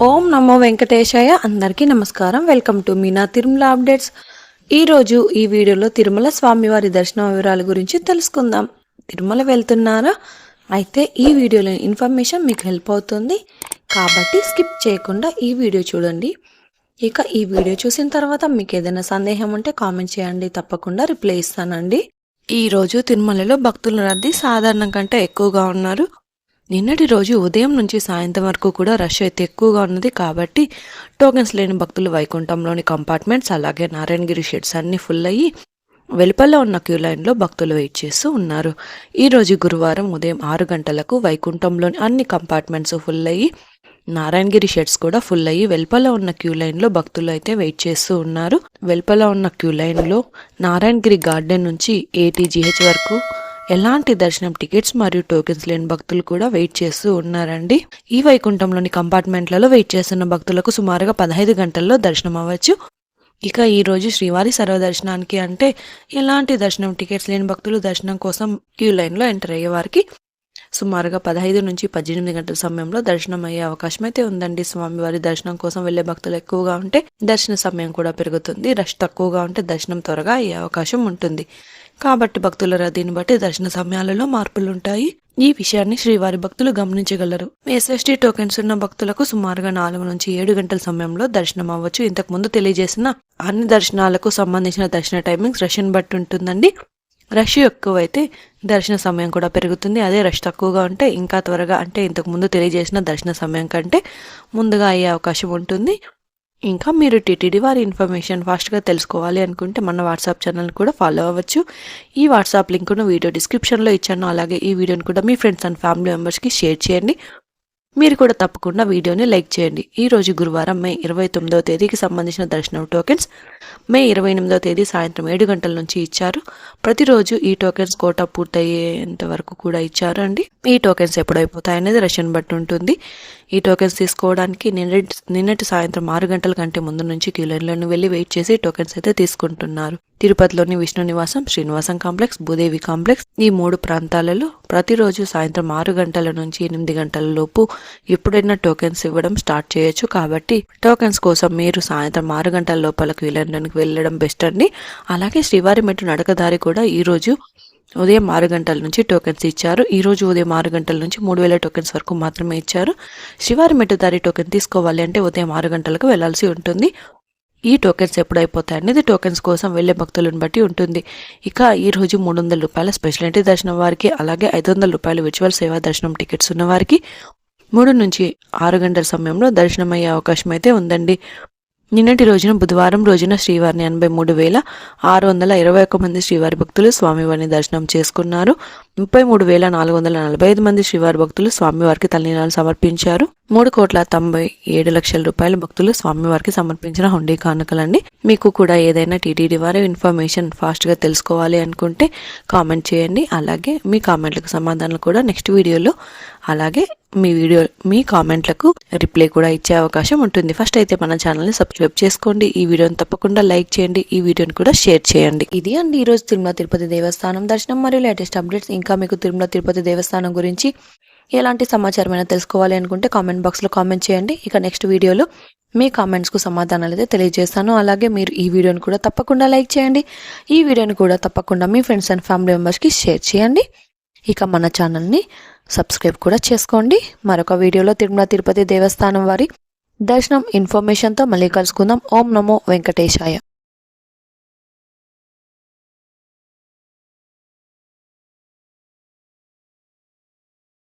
ఓం నమో వెంకటేశాయ. అందరికీ నమస్కారం. Welcome to Meena Tirumala updates. ఈరోజు ఈ వీడియోలో తిరుమల స్వామివారి దర్శన వివరాల గురించి తెలుసుకుందాం. తిరుమల వెళ్తున్నారా? అయితే ఈ వీడియోలో ఇన్ఫర్మేషన్ మీకు హెల్ప్ అవుతుంది కాబట్టి స్కిప్ చేయకుండా ఈ వీడియో చూడండి. ఇక ఈ వీడియో చూసిన తర్వాత మీకు ఏదైనా సందేహం ఉంటే కామెంట్ చేయండి, తప్పకుండా రిప్లై ఇస్తానండి. ఈరోజు తిరుమలలో భక్తుల రద్దీ సాధారణం కంటే ఎక్కువగా ఉన్నారు. నిన్నటి రోజు ఉదయం నుంచి సాయంత్రం వరకు కూడా రష్ అయితే ఎక్కువగా ఉన్నది కాబట్టి టోకెన్స్ లేని భక్తులు వైకుంఠంలోని కంపార్ట్మెంట్స్ అలాగే నారాయణగిరి షెడ్స్ అన్ని ఫుల్ అయ్యి వెలుపల ఉన్న క్యూ లైన్లో భక్తులు వెయిట్ చేస్తూ ఉన్నారు. ఈరోజు గురువారం ఉదయం 6 గంటలకు వైకుంఠంలోని అన్ని కంపార్ట్మెంట్స్ ఫుల్ అయ్యి నారాయణగిరి షెడ్స్ కూడా ఫుల్ అయ్యి వెలుపల ఉన్న క్యూ లైన్లో భక్తులు అయితే వెయిట్ చేస్తూ ఉన్నారు. వెలుపల ఉన్న క్యూ లైన్లో నారాయణగిరి గార్డెన్ నుంచి ATGH వరకు ఎలాంటి దర్శనం టికెట్స్ మరియు టోకెన్స్ లేని భక్తులు కూడా వెయిట్ చేస్తూ ఉన్నారండి. ఈ వైకుంఠంలోని కంపార్ట్మెంట్లలో వెయిట్ చేస్తున్న భక్తులకు సుమారుగా 15 గంటల్లో దర్శనం అవ్వచ్చు. ఇక ఈ రోజు శ్రీవారి సర్వదర్శనానికి అంటే ఎలాంటి దర్శనం టికెట్స్ లేని భక్తులు దర్శనం కోసం క్యూ లైన్లో ఎంటర్ అయ్యే వారికి సుమారుగా 15 నుంచి 18 గంటల సమయంలో దర్శనం అయ్యే అవకాశం అయితే ఉందండి. స్వామివారి దర్శనం కోసం వెళ్లే భక్తులు ఎక్కువగా ఉంటే దర్శన సమయం కూడా పెరుగుతుంది. రష్ తక్కువగా ఉంటే దర్శనం త్వరగా అయ్యే అవకాశం ఉంటుంది. కాబట్టి భక్తుల రద్దీని బట్టి దర్శన సమయాలలో మార్పులుంటాయి. ఈ విషయాన్ని శ్రీవారి భక్తులు గమనించగలరు. SST టోకెన్స్ ఉన్న భక్తులకు సుమారుగా 4 నుంచి 7 గంటల సమయంలో దర్శనం అవ్వచ్చు. ఇంతకు ముందు తెలియజేసిన అన్ని దర్శనాలకు సంబంధించిన దర్శన టైమింగ్స్ రష్ని బట్టి ఉంటుందండి. రష్ ఎక్కువైతే దర్శన సమయం కూడా పెరుగుతుంది. అదే రష్ తక్కువగా ఉంటే ఇంకా త్వరగా, అంటే ఇంతకు ముందు తెలియజేసిన దర్శన సమయం కంటే ముందుగా అయ్యే అవకాశం ఉంటుంది. ఇంకా మీరు TTD వారి ఇన్ఫర్మేషన్ ఫాస్ట్గా తెలుసుకోవాలి అనుకుంటే మన వాట్సాప్ ఛానల్ కూడా ఫాలో అవ్వచ్చు. ఈ వాట్సాప్ లింక్ను వీడియో డిస్క్రిప్షన్లో ఇచ్చాను. అలాగే ఈ వీడియోని కూడా మీ ఫ్రెండ్స్ అండ్ ఫ్యామిలీ మెంబర్స్కి షేర్ చేయండి. మీరు కూడా తప్పకుండా వీడియోని లైక్ చేయండి. ఈ రోజు గురువారం మే 29వ తేదీకి సంబంధించిన దర్శనం టోకెన్స్ మే 28వ తేదీ సాయంత్రం 7 గంటల నుంచి ఇచ్చారు. ప్రతిరోజు ఈ టోకెన్స్ కోటా పూర్తయ్యేంత వరకు కూడా ఇచ్చారు అండి. ఈ టోకెన్స్ ఎప్పుడైపోతాయనేది రష్ని బట్టి ఉంటుంది. ఈ టోకెన్స్ తీసుకోవడానికి నిన్నటి సాయంత్రం 6 గంటల కంటే ముందు నుంచి క్యూ లైన్లను వెళ్లి వెయిట్ చేసి టోకెన్స్ అయితే తీసుకుంటున్నారు. తిరుపతిలోని విష్ణు నివాసం, శ్రీనివాసం కాంప్లెక్స్, భూదేవి కాంప్లెక్స్ ఈ 3 ప్రాంతాలలో ప్రతిరోజు సాయంత్రం 6 గంటల నుంచి 8 గంటల లోపు ఎప్పుడైనా టోకెన్స్ ఇవ్వడం స్టార్ట్ చేయొచ్చు. కాబట్టి టోకెన్స్ కోసం మీరు సాయంత్రం 6 గంటల లోపల క్యూ లైన్లోకి వెళ్ళడం బెస్ట్ అండి. అలాగే శ్రీవారి మెట్టు నడకదారి కూడా ఈ రోజు ఉదయం 6 గంటల నుంచి టోకెన్స్ ఇచ్చారు. ఈ రోజు ఉదయం 6 గంటల నుంచి 3000 టోకెన్స్ వరకు మాత్రమే ఇచ్చారు. శ్రీవారి మెట్టుదారి టోకెన్ తీసుకోవాలి అంటే ఉదయం 6 గంటలకు వెళ్లాల్సి ఉంటుంది. ఈ టోకెన్స్ ఎప్పుడైపోతాయి అనేది టోకెన్స్ కోసం వెళ్లే భక్తులను బట్టి ఉంటుంది. ఇక ఈ రోజు 300 రూపాయల స్పెషల్ ఎంట్రీ దర్శనం వారికి, అలాగే 500 రూపాయల విర్చువల్ సేవా దర్శనం టికెట్స్ ఉన్న వారికి 3 నుంచి 6 గంటల సమయంలో దర్శనం అయ్యే అవకాశం అయితే ఉందండి. నిన్నటి రోజున బుధవారం రోజున శ్రీవారిని 83,621 మంది శ్రీవారి భక్తులు స్వామివారిని దర్శనం చేసుకున్నారు. 33,445 మంది శ్రీవారి భక్తులు స్వామివారికి తలనీలాలు సమర్పించారు. 3,97,00,000 రూపాయల భక్తులు స్వామివారికి సమర్పించిన హుండీ కానుకలండి. మీకు కూడా ఏదైనా TTD వారి ఇన్ఫర్మేషన్ ఫాస్ట్గా తెలుసుకోవాలి అనుకుంటే కామెంట్ చేయండి. అలాగే మీ కామెంట్లకు సమాధానాలు కూడా నెక్స్ట్ వీడియోలో, అలాగే మీ కామెంట్లకు రిప్లై కూడా ఇచ్చే అవకాశం ఉంటుంది. ఫస్ట్ అయితే మన ఛానల్ని సబ్స్క్రైబ్ చేసుకోండి. ఈ వీడియోని తప్పకుండా లైక్ చేయండి. ఈ వీడియోని కూడా షేర్ చేయండి. ఇది అండి ఈరోజు తిరుమల తిరుపతి దేవస్థానం దర్శనం మరియు లేటెస్ట్ అప్డేట్స్. ఇంకా మీకు తిరుమల తిరుపతి దేవస్థానం గురించి ఎలాంటి సమాచారమైనా తెలుసుకోవాలి అనుకుంటే కామెంట్ బాక్స్లో కామెంట్ చేయండి. ఇక నెక్స్ట్ వీడియోలో మీ కామెంట్స్కు సమాధానాలు అయితే తెలియజేస్తాను. అలాగే మీరు ఈ వీడియోని కూడా తప్పకుండా లైక్ చేయండి. ఈ వీడియోని కూడా తప్పకుండా మీ ఫ్రెండ్స్ అండ్ ఫ్యామిలీ మెంబర్స్కి షేర్ చేయండి. ఇక మన ఛానల్ని సబ్స్క్రైబ్ కూడా చేసుకోండి. మరొక వీడియోలో తిరుమల తిరుపతి దేవస్థానం వారి దర్శనం ఇన్ఫర్మేషన్తో మళ్ళీ కలుసుకుందాం. ఓం నమో వెంకటేశాయ.